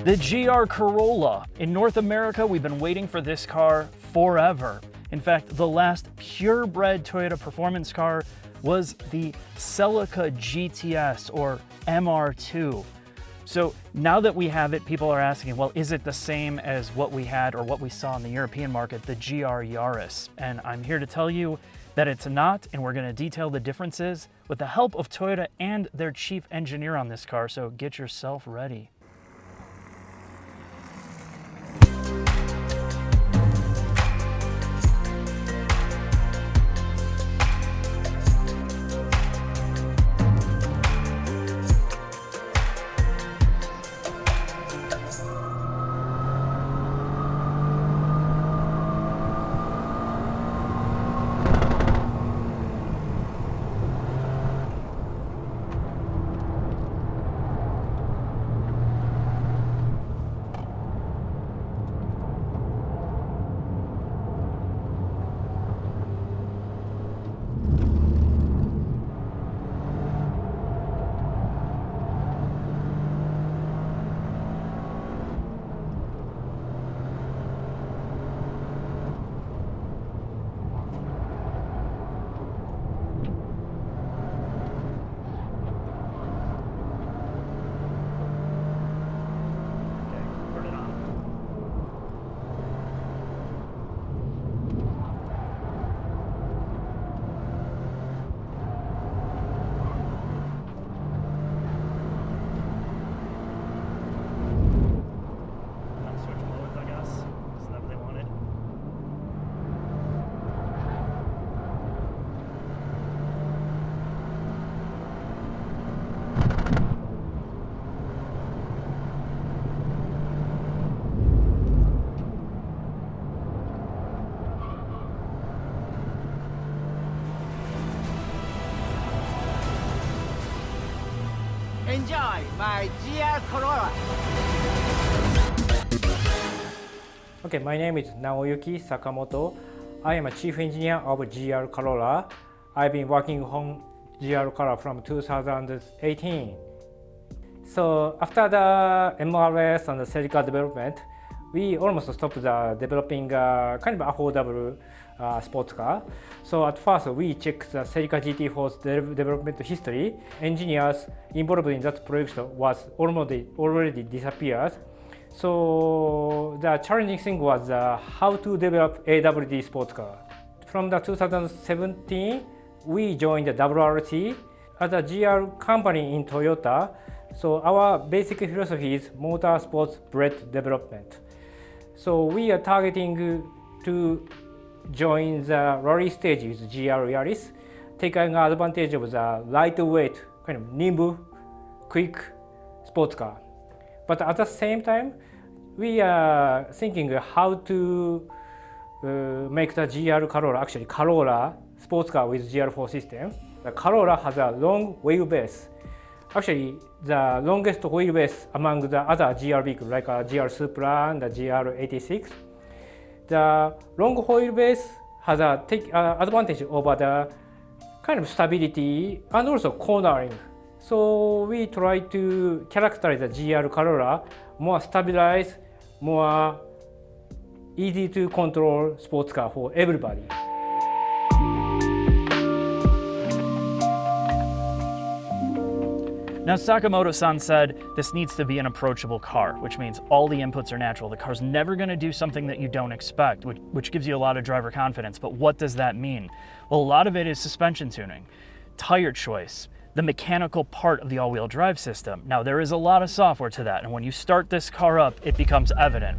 The GR Corolla. In North America, we've been waiting for this car forever. In fact, the last purebred Toyota performance car was the Celica GTS or MR2. So now that we have it, people are asking, well, is it the same as what we had or what we saw in the European market, the GR Yaris? And I'm here to tell you that it's not, and we're going to detail the differences with the help of Toyota and their chief engineer on this car, so get yourself ready. Enjoy my GR Corolla. Okay, my name is Naoyuki Sakamoto. I am a chief engineer of GR Corolla. I've been working on GR Corolla from 2018. So after the MRS and the Celica development, we almost stopped developing kind of affordable sports car. So at first we checked the Celica GT4's development history. Engineers involved in that project was already disappeared. So the challenging thing was how to develop AWD sports car. From the 2017, we joined the WRC as a GR company in Toyota. So our basic philosophy is motorsports breadth development. So we are targeting to join the rally stage with GR Yaris, taking advantage of the lightweight, kind of nimble, quick sports car. But at the same time, we are thinking how to make the GR Corolla, actually Corolla sports car with GR4 system. The Corolla has a long wheelbase. Actually, the longest wheelbase among the other GR vehicles like GR Supra and the GR86. The long wheelbase has a advantage over the kind of stability and also cornering. So we try to characterize the GR Corolla more stabilized, more easy to control sports car for everybody. Now, Sakamoto-san said this needs to be an approachable car, which means all the inputs are natural. The car's never going to do something that you don't expect, which gives you a lot of driver confidence. But what does that mean? Well, a lot of it is suspension tuning, tire choice, the mechanical part of the all-wheel drive system. Now, there is a lot of software to that, and when you start this car up, it becomes evident.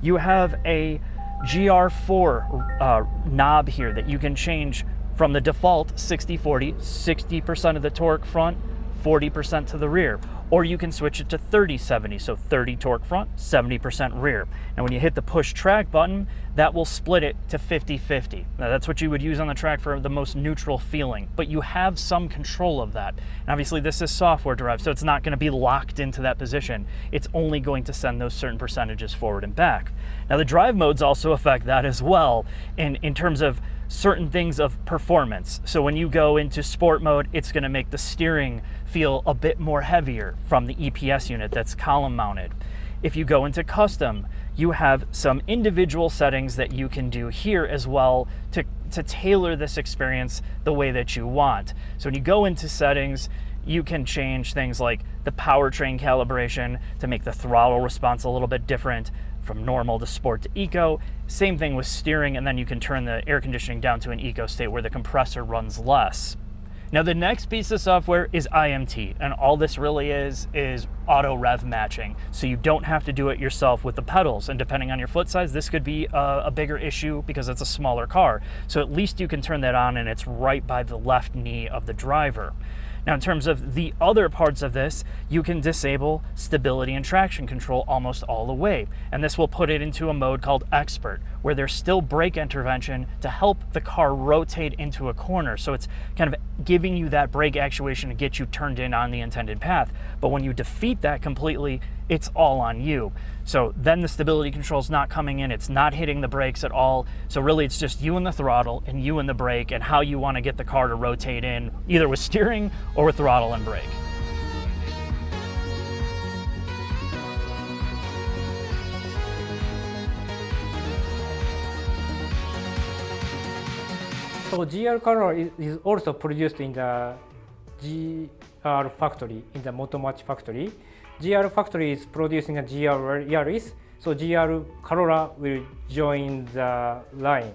You have a GR4 knob here that you can change from the default 60-40, 60% of the torque front, 40% to the rear, or you can switch it to 30-70, so 30 torque front, 70% rear. And when you hit the push track button, that will split it to 50-50. Now that's what you would use on the track for the most neutral feeling, but you have some control of that. And obviously this is software derived, so it's not going to be locked into that position. It's only going to send those certain percentages forward and back. Now the drive modes also affect that as well in terms of certain things of performance. So when you go into sport mode, it's going to make the steering feel a bit more heavier from the EPS unit that's column mounted. If you go into custom, you have some individual settings that you can do here as well to tailor this experience the way that you want. So when you go into settings, you can change things like the powertrain calibration to make the throttle response a little bit different from normal to sport to eco. Same thing with steering, and then you can turn the air conditioning down to an eco state where the compressor runs less. Now the next piece of software is IMT, and all this really is auto rev matching. So you don't have to do it yourself with the pedals, and depending on your foot size, this could be a bigger issue because it's a smaller car. So at least you can turn that on and it's right by the left knee of the driver. Now in terms of the other parts of this, you can disable stability and traction control almost all the way. And this will put it into a mode called Expert, where there's still brake intervention to help the car rotate into a corner. So it's kind of giving you that brake actuation to get you turned in on the intended path. But when you defeat that completely, it's all on you. So then the stability control is not coming in, it's not hitting the brakes at all. So really it's just you and the throttle and you and the brake and how you want to get the car to rotate in, either with steering or with throttle and brake. So GR Corolla is also produced in the GR factory, in the Motomachi factory. GR factory is producing a GR Yaris, so GR Corolla will join the line.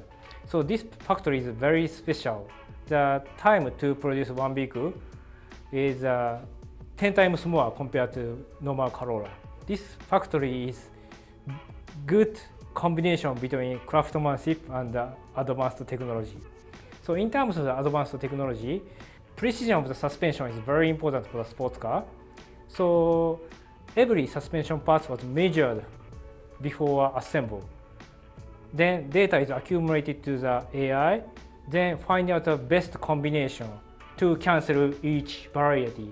So this factory is very special. The time to produce one vehicle is 10 times more compared to normal Corolla. This factory is good combination between craftsmanship and advanced technology. So in terms of the advanced technology, precision of the suspension is very important for a sports car. So every suspension part was measured before assemble. Then data is accumulated to the AI, then find out the best combination to cancel each variety.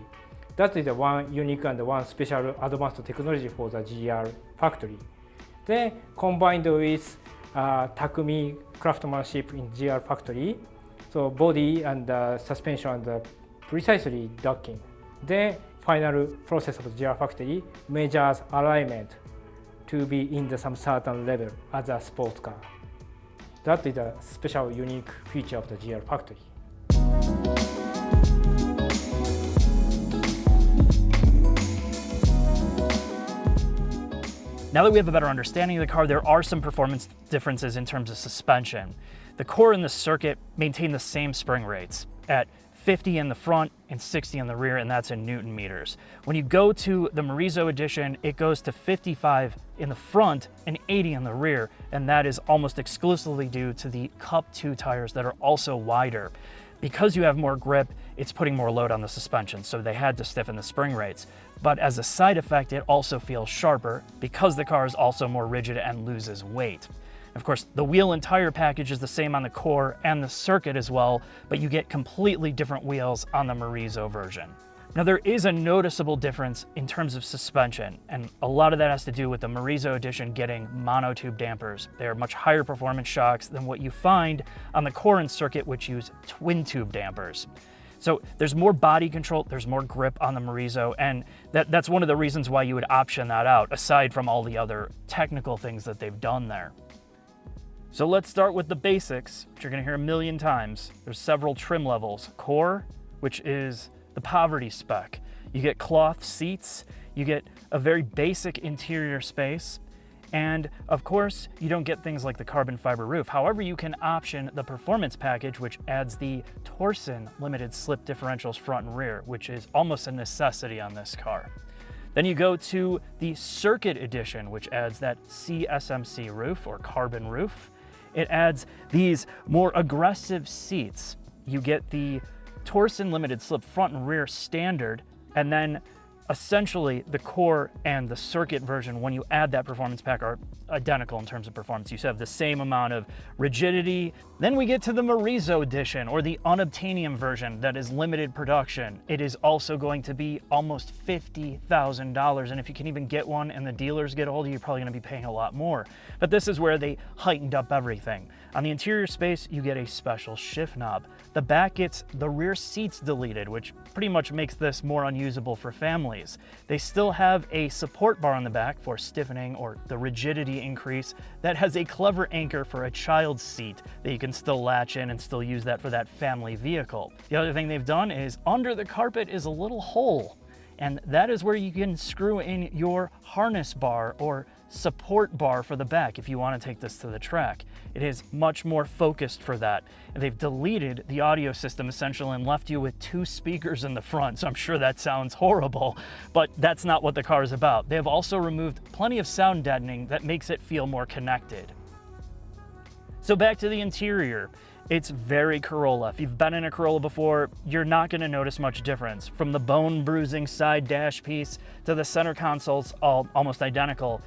That is the one unique and one special advanced technology for the GR factory. Then combined with Takumi craftsmanship in GR factory, so body and suspension and precisely docking. Then final process of the GR factory measures alignment to be in some certain level as a sports car. That is a special unique feature of the GR factory. Now that we have a better understanding of the car, there are some performance differences in terms of suspension. The core and the circuit maintain the same spring rates at 50 in the front and 60 in the rear, and that's in Newton meters. When you go to the Morizo edition, it goes to 55 in the front and 80 in the rear, and that is almost exclusively due to the Cup 2 tires that are also wider. Because you have more grip, it's putting more load on the suspension, so they had to stiffen the spring rates. But as a side effect, it also feels sharper because the car is also more rigid and loses weight. Of course, the wheel and tire package is the same on the core and the circuit as well, but you get completely different wheels on the Morizo version. Now there is a noticeable difference in terms of suspension, and a lot of that has to do with the Morizo edition getting monotube dampers. They are much higher performance shocks than what you find on the core and circuit, which use twin tube dampers. So there's more body control, there's more grip on the Morizo, and that's one of the reasons why you would option that out, aside from all the other technical things that they've done there. So let's start with the basics, which you're gonna hear a million times. There's several trim levels. Core, which is the poverty spec. You get cloth seats, you get a very basic interior space, and of course, you don't get things like the carbon fiber roof. However, you can option the performance package, which adds the Torsen limited slip differentials front and rear, which is almost a necessity on this car. Then you go to the Circuit Edition, which adds that CSMC roof or carbon roof. It adds these more aggressive seats. You get the Torsen limited slip front and rear standard, and then essentially the core and the circuit version, when you add that performance pack, are identical in terms of performance. You have the same amount of rigidity. Then we get to the Morizo edition, or the unobtainium version that is limited production. It is also going to be almost $50,000, and if you can even get one and the dealers get hold of you, you're probably going to be paying a lot more. But this is where they heightened up everything. On the interior space, you get a special shift knob. The back gets the rear seats deleted, which pretty much makes this more unusable for families. families. They still have a support bar on the back for stiffening or the rigidity increase that has a clever anchor for a child's seat that you can still latch in and still use that for that family vehicle. The other thing they've done is under the carpet is a little hole, and that is where you can screw in your harness bar or support bar for the back if you want to take this to the track. It is much more focused for that. And they've deleted the audio system essentially and left you with 2 speakers in the front, so I'm sure that sounds horrible, but that's not what the car is about. They have also removed plenty of sound deadening that makes it feel more connected. So back to the interior. It's very Corolla. If you've been in a Corolla before, you're not going to notice much difference. From the bone-bruising side dash piece to the center consoles, all almost identical,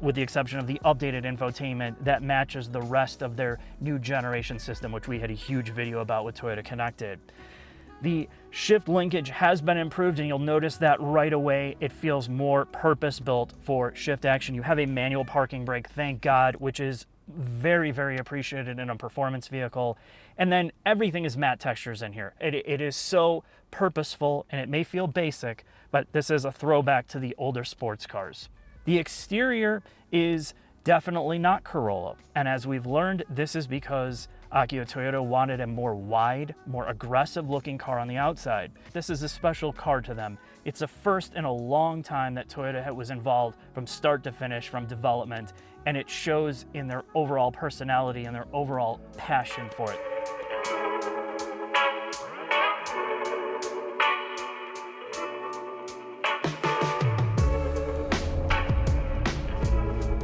with the exception of the updated infotainment that matches the rest of their new generation system, which we had a huge video about with Toyota Connected. The shift linkage has been improved, and you'll notice that right away. It feels more purpose-built for shift action. You have a manual parking brake, thank God, which is very, very appreciated in a performance vehicle. And then everything is matte textures in here. It is so purposeful, and it may feel basic, but this is a throwback to the older sports cars. The exterior is definitely not Corolla, and as we've learned, this is because Akio Toyota wanted a more wide, more aggressive looking car on the outside. This is a special car to them. It's a first in a long time that Toyota was involved from start to finish, from development, and it shows in their overall personality and their overall passion for it.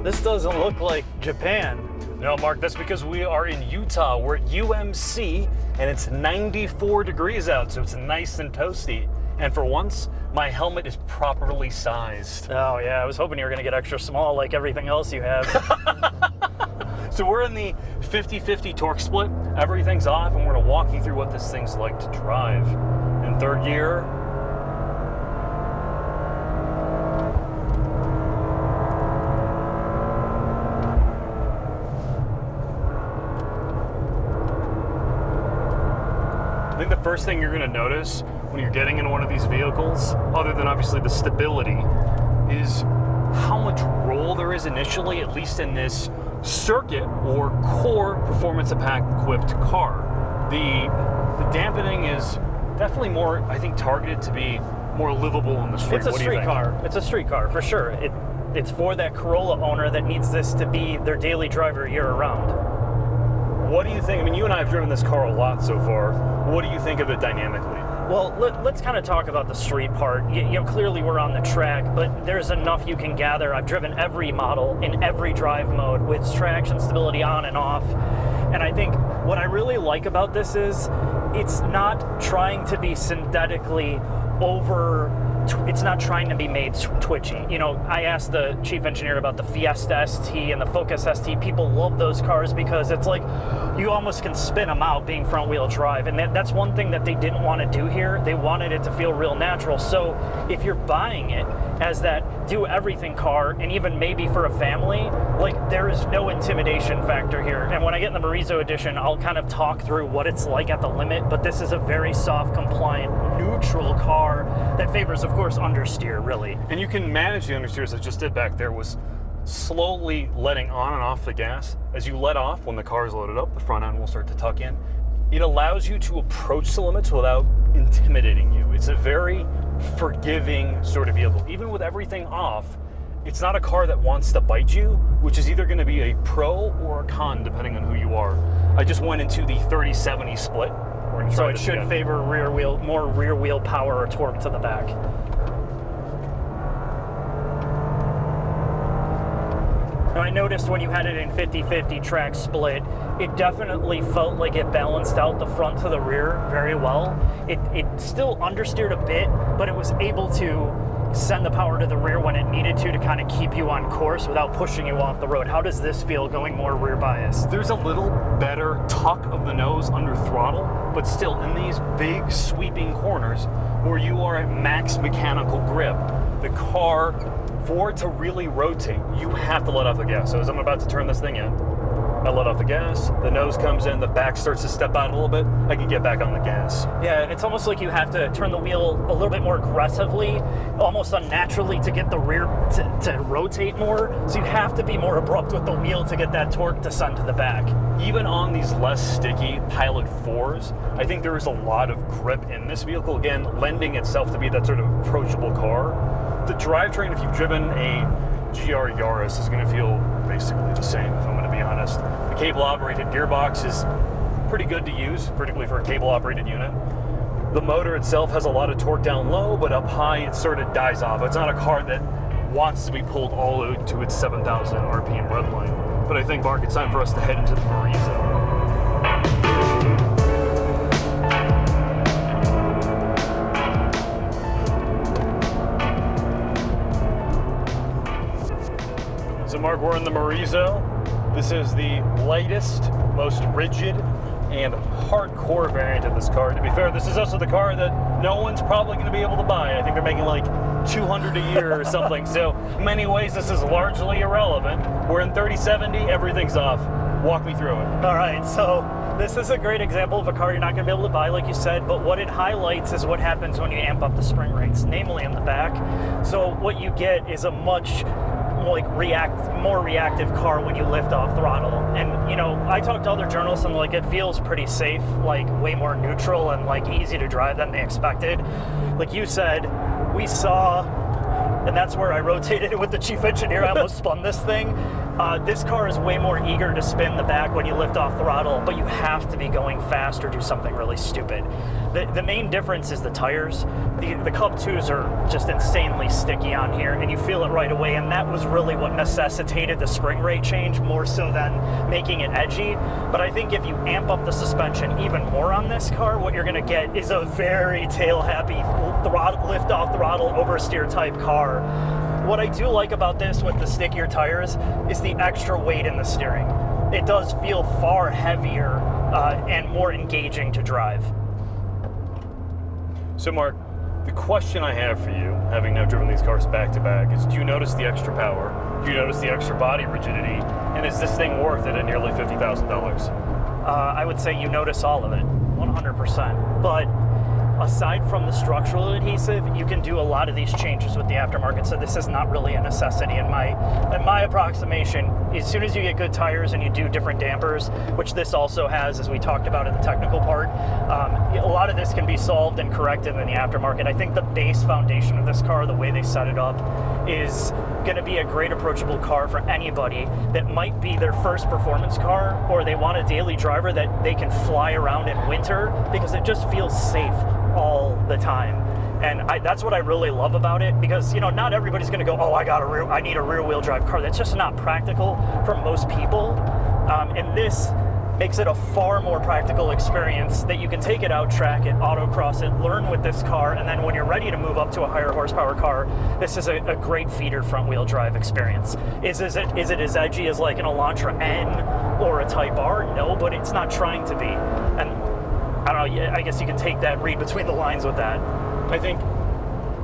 This doesn't look like Japan. No, Mark, that's because we are in Utah. We're at UMC, and it's 94 degrees out, so it's nice and toasty. And for once, my helmet is properly sized. Oh yeah, I was hoping you were gonna get extra small like everything else you have. So we're in the 50-50 torque split. Everything's off, and we're gonna walk you through what this thing's like to drive. In third gear, I think the first thing you're going to notice when you're getting into one of these vehicles, other than obviously the stability, is how much roll there is initially, at least in this circuit or core performance pack equipped car. The dampening is definitely more, I think, targeted to be more livable on the street. It's a street car. It's a street car for sure. It's for that Corolla owner that needs this to be their daily driver year round. What do you think? I mean, you and I have driven this car a lot so far. What do you think of it dynamically? Well, let's kind of talk about the street part. You know, clearly we're on the track, but there's enough you can gather. I've driven every model in every drive mode with traction stability on and off. And I think what I really like about this is it's not trying to be synthetically it's not trying to be made twitchy. You know, I asked the chief engineer about the Fiesta ST and the Focus ST. People love those cars because it's like you almost can spin them out being front wheel drive. And that's one thing that they didn't want to do here. They wanted it to feel real natural. So if you're buying it as that do everything car, and even maybe for a family, like there is no intimidation factor here. And when I get in the Morizo edition, I'll kind of talk through what it's like at the limit, but this is a very soft, compliant, neutral car that favors, of course, understeer, really. And you can manage the understeer, as I just did back there, was slowly letting on and off the gas. As you let off, when the car is loaded up, the front end will start to tuck in. It allows you to approach the limits without intimidating you. It's a very forgiving sort of vehicle. Even with everything off, it's not a car that wants to bite you, which is either going to be a pro or a con, depending on who you are. I just went into the 30-70 split. So it should favor more rear wheel power or torque to the back. Now I noticed when you had it in 50-50 track split, it definitely felt like it balanced out the front to the rear very well. It still understeered a bit, but it was able to send the power to the rear when it needed to kind of keep you on course without pushing you off the road. How does this feel going more rear bias? There's a little better tuck of the nose under throttle, but still in these big sweeping corners where you are at max mechanical grip, the car, for it to really rotate, you have to let off the gas. So as I'm about to turn this thing in, I let off the gas, the nose comes in, the back starts to step out a little bit, I can get back on the gas. Yeah, and it's almost like you have to turn the wheel a little bit more aggressively, almost unnaturally, to get the rear to rotate more. So you have to be more abrupt with the wheel to get that torque to send to the back. Even on these less sticky Pilot 4s, I think there is a lot of grip in this vehicle, again, lending itself to be that sort of approachable car. The drivetrain, if you've driven a GR Yaris, is going to feel basically the same, if I'm going to be honest. The cable-operated gearbox is pretty good to use, particularly for a cable-operated unit. The motor itself has a lot of torque down low, but up high it sort of dies off. It's not a car that wants to be pulled all the way to its 7,000 RPM redline. But I think, Mark, it's time for us to head into the Morizo. So Mark, we're in the Morizo. This is the lightest, most rigid, and hardcore variant of this car. To be fair, this is also the car that no one's probably going to be able to buy. I think they're making like 200 a year or something. So in many ways, this is largely irrelevant. We're in 3070, everything's off. Walk me through it. All right, so this is a great example of a car you're not going to be able to buy, like you said, but what it highlights is what happens when you amp up the spring rates, namely in the back. So what you get is a much more reactive car when you lift off throttle. And you know, I talked to other journalists and like it feels pretty safe, like way more neutral and like easy to drive than they expected. Like you said, we saw, and that's where I rotated it with the chief engineer. I almost spun this thing. This car is way more eager to spin the back when you lift off throttle, but you have to be going fast or do something really stupid. The main difference is the tires. The Cub 2s are just insanely sticky on here, and you feel it right away, and that was really what necessitated the spring rate change more so than making it edgy. But I think if you amp up the suspension even more on this car, what you're going to get is a very tail-happy lift-off throttle oversteer type car. What I do like about this with the stickier tires is the extra weight in the steering. It does feel far heavier and more engaging to drive. So Mark, the question I have for you, having now driven these cars back to back, is do you notice the extra power? Do you notice the extra body rigidity? And is this thing worth it at nearly $50,000? I would say you notice all of it, 100%. But aside from the structural adhesive, you can do a lot of these changes with the aftermarket, so this is not really a necessity in my approximation. As soon as you get good tires and you do different dampers, which this also has, as we talked about in the technical part, a lot of this can be solved and corrected in the aftermarket. I think the base foundation of this car, the way they set it up, is going to be a great approachable car for anybody that might be their first performance car, or they want a daily driver that they can fly around in winter because it just feels safe all the time. And that's what I really love about it, because you know, not everybody's going to go, oh, I need a rear wheel drive car. That's just not practical for most people. And this makes it a far more practical experience that you can take it out, track it, autocross it, learn with this car, and then when you're ready to move up to a higher horsepower car, this is a great feeder front wheel drive experience. Is it as edgy as like an Elantra N or a Type R? No, but it's not trying to be. And I don't know, I guess you can take that, read between the lines with that. I think,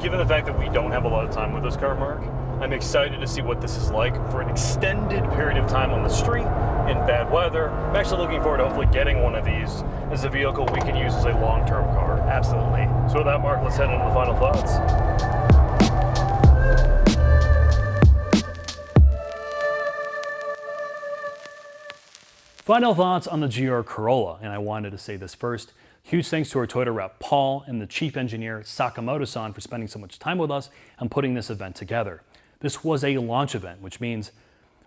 given the fact that we don't have a lot of time with this car, Mark, I'm excited to see what this is like for an extended period of time on the street in bad weather. I'm actually looking forward to hopefully getting one of these as a vehicle we can use as a long-term car. Absolutely. So with that, Mark, let's head into the final thoughts. Final thoughts on the GR Corolla, and I wanted to say this first. Huge thanks to our Toyota rep Paul and the chief engineer Sakamoto-san for spending so much time with us and putting this event together. This was a launch event, which means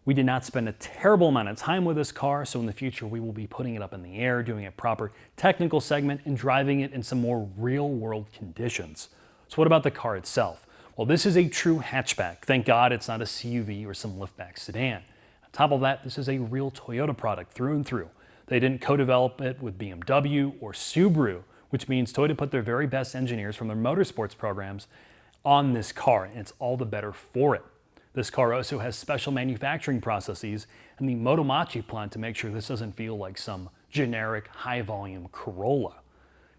we did not spend a terrible amount of time with this car, so in the future we will be putting it up in the air, doing a proper technical segment, and driving it in some more real-world conditions. So what about the car itself? Well, this is a true hatchback. Thank God it's not a CUV or some liftback sedan. On top of that, this is a real Toyota product through and through. They didn't co-develop it with BMW or Subaru, which means Toyota put their very best engineers from their motorsports programs on this car, and it's all the better for it. This car also has special manufacturing processes in the Motomachi plant to make sure this doesn't feel like some generic high-volume Corolla.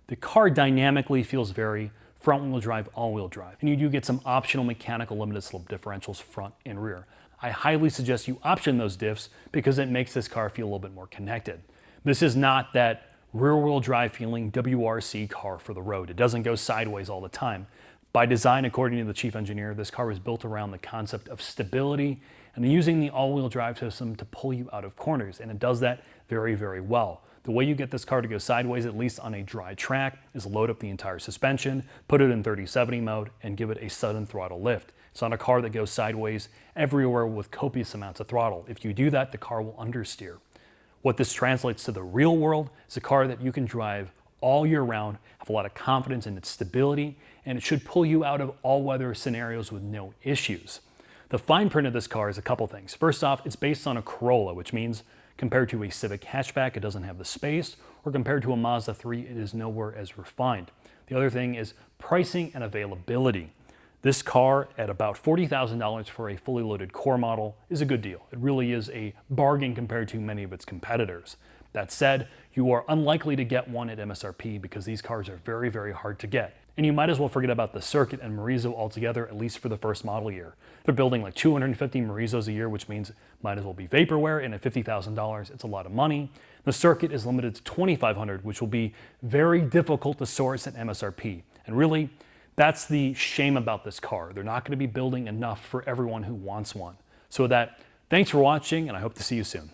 The car dynamically feels very front-wheel drive, all-wheel drive, and you do get some optional mechanical limited slip differentials front and rear. I highly suggest you option those diffs because it makes this car feel a little bit more connected. This is not that rear-wheel drive feeling WRC car for the road. It doesn't go sideways all the time. By design, according to the chief engineer, this car was built around the concept of stability and using the all-wheel drive system to pull you out of corners, and it does that very, very well. The way you get this car to go sideways, at least on a dry track, is load up the entire suspension, put it in 30/70 mode, and give it a sudden throttle lift. It's not a car that goes sideways everywhere with copious amounts of throttle. If you do that, the car will understeer. What this translates to the real world is a car that you can drive all year round, have a lot of confidence in its stability, and it should pull you out of all weather scenarios with no issues. The fine print of this car is a couple things. First off, it's based on a Corolla, which means compared to a Civic hatchback, it doesn't have the space, or compared to a Mazda 3, it is nowhere as refined. The other thing is pricing and availability. This car at about $40,000 for a fully loaded core model is a good deal. It really is a bargain compared to many of its competitors. That said, you are unlikely to get one at MSRP because these cars are very, very hard to get. And you might as well forget about the Circuit and Morizo altogether, at least for the first model year. They're building like 250 Morizos a year, which means it might as well be vaporware, and at $50,000, it's a lot of money. The Circuit is limited to 2,500, which will be very difficult to source at MSRP. And really, that's the shame about this car. They're not going to be building enough for everyone who wants one. So with that, thanks for watching, and I hope to see you soon.